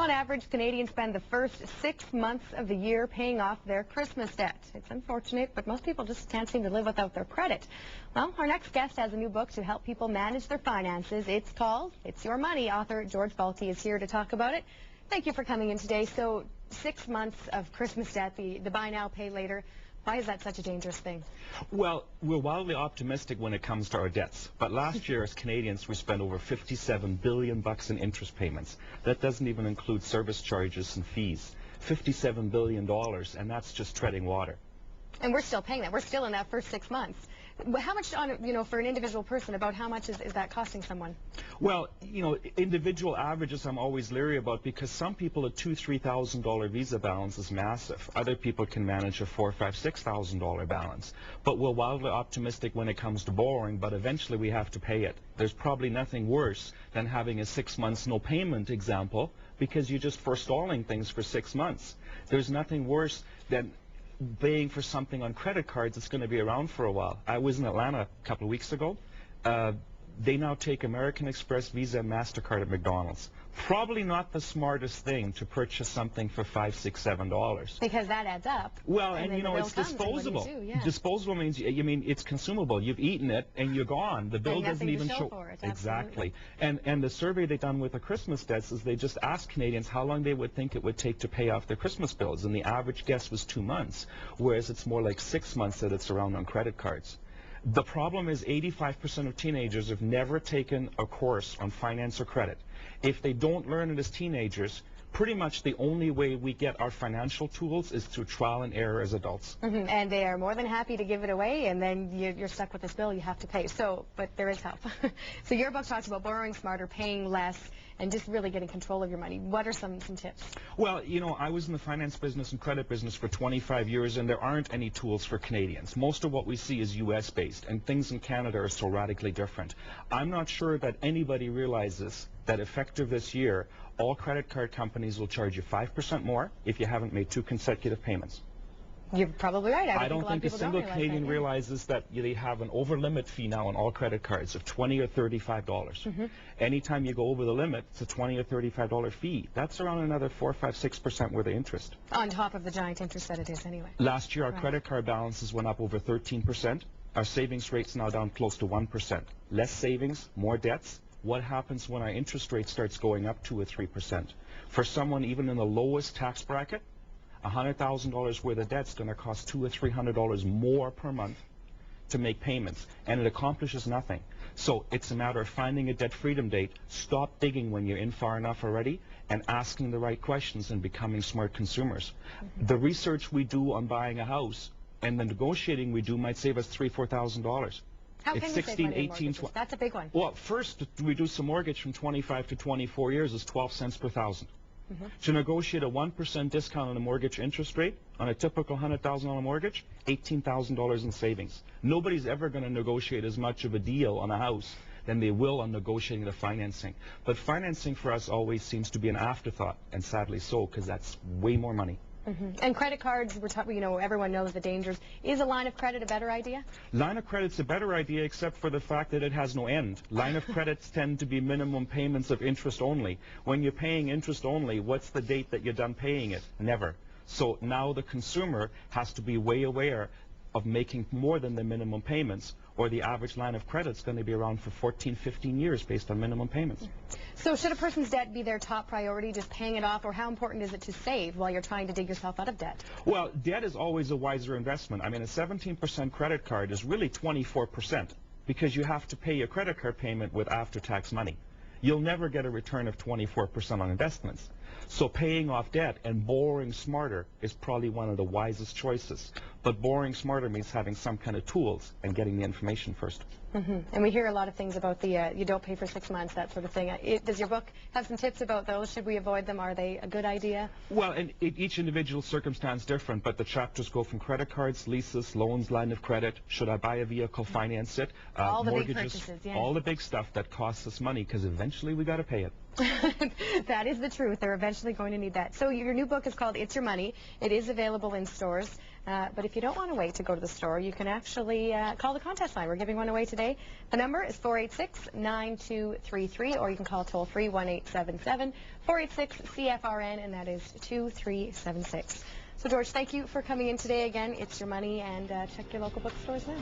On average, Canadians spend the first 6 months of the year paying off their Christmas debt. It's unfortunate, but most people just can't seem to live without their credit. Well, our next guest has a new book to help people manage their finances. It's called It's Your Money. Author George Balke is here to talk about it. Thank you for coming in today. So 6 months of Christmas debt, the buy now, pay later. Why is that such a dangerous thing? Well, we're wildly optimistic when it comes to our debts. But last year, as Canadians, we spent over $57 billion in interest payments. That doesn't even include service charges and fees. $57 billion, and that's just treading water. And we're still paying that. We're still in that first 6 months. How much, for an individual person, about how much is that costing someone? Well, individual averages I'm always leery about because some people a $2,000, $3,000 Visa balance is massive. Other people can manage a $4,000, $5,000, $6,000 balance. But we're wildly optimistic when it comes to borrowing, but eventually we have to pay it. There's probably nothing worse than having a 6 months no payment example because you're just forestalling things for 6 months. There's nothing worse than paying for something on credit cards that's going to be around for a while. I was in Atlanta a couple of weeks ago. They now take American Express, Visa, and MasterCard at McDonald's. Probably not the smartest thing to purchase something for $5, $6, $7. Because that adds up. It's disposable. Disposable means, it's consumable. You've eaten it and you're gone. The bill doesn't even show for it. Exactly. And the survey they done with the Christmas debts is they just asked Canadians how long they would think it would take to pay off their Christmas bills, and the average guess was 2 months, whereas it's more like 6 months that it's around on credit cards. The problem is 85% of teenagers have never taken a course on finance or credit. If they don't learn it as teenagers, pretty much the only way we get our financial tools is through trial and error as adults. And they are more than happy to give it away, and then you're stuck with this bill you have to pay. But there is help. So your book talks about borrowing smarter, paying less, and just really getting control of your money. What are some tips? Well, I was in the finance business and credit business for 25 years, and there aren't any tools for Canadians. Most of what we see is U.S.-based, and things in Canada are so radically different. I'm not sure that anybody realizes that effective this year, all credit card companies will charge you 5% more if you haven't made 2 consecutive payments. You're probably right. I don't think a single Canadian realizes that they have an over-limit fee now on all credit cards of $20 or $35. Anytime you go over the limit, it's a $20 or $35 fee. That's around another 4, 5, 6% worth of interest. On top of the giant interest that it is anyway. Last year, our credit card balances went up over 13%. Our savings rate's now down close to 1%. Less savings, more debts. What happens when our interest rate starts going up 2 or 3%? For someone even in the lowest tax bracket, $100,000 worth of debt is going to cost $200 or $300 more per month to make payments, and it accomplishes nothing. So it's a matter of finding a debt freedom date, stop digging when you're in far enough already, and asking the right questions and becoming smart consumers. The research we do on buying a house and the negotiating we do might save us $3,000 or $4,000. How can you save money on mortgages? That's a big one. Well, first, to reduce a mortgage from 25 to 24 years is 12 cents per thousand. To negotiate a 1% discount on a mortgage interest rate on a typical $100,000 mortgage, $18,000 in savings. Nobody's ever going to negotiate as much of a deal on a house than they will on negotiating the financing. But financing for us always seems to be an afterthought, and sadly so, because that's way more money. And credit cards, everyone knows the dangers. Is a line of credit a better idea? Line of credit's a better idea, except for the fact that it has no end. Line of credits tend to be minimum payments of interest only. When you're paying interest only, what's the date that you're done paying it? Never. So now the consumer has to be way aware of making more than the minimum payments, or the average line of credit's going to be around for 14, 15 years based on minimum payments. So should a person's debt be their top priority, just paying it off, or how important is it to save while you're trying to dig yourself out of debt? Well, debt is always a wiser investment. I mean, a 17% credit card is really 24% because you have to pay your credit card payment with after-tax money. You'll never get a return of 24% on investments. So paying off debt and borrowing smarter is probably one of the wisest choices. But borrowing smarter means having some kind of tools and getting the information first. And we hear a lot of things about the you don't pay for 6 months, that sort of thing. Does your book have some tips about those? Should we avoid them? Are they a good idea? Well, and each individual circumstance different, but the chapters go from credit cards, leases, loans, line of credit, should I buy a vehicle, finance it, all the mortgages, big purchases, yes. All the big stuff that costs us money because eventually we got to pay it. That is the truth. They're eventually going to need that. So your new book is called It's Your Money. It is available in stores. But if you don't want to wait to go to the store, you can actually call the contest line. We're giving one away today. The number is 486-9233, or you can call toll-free 1-877-486-CFRN, and that is 2376. So, George, thank you for coming in today again. It's your money, and check your local bookstores now.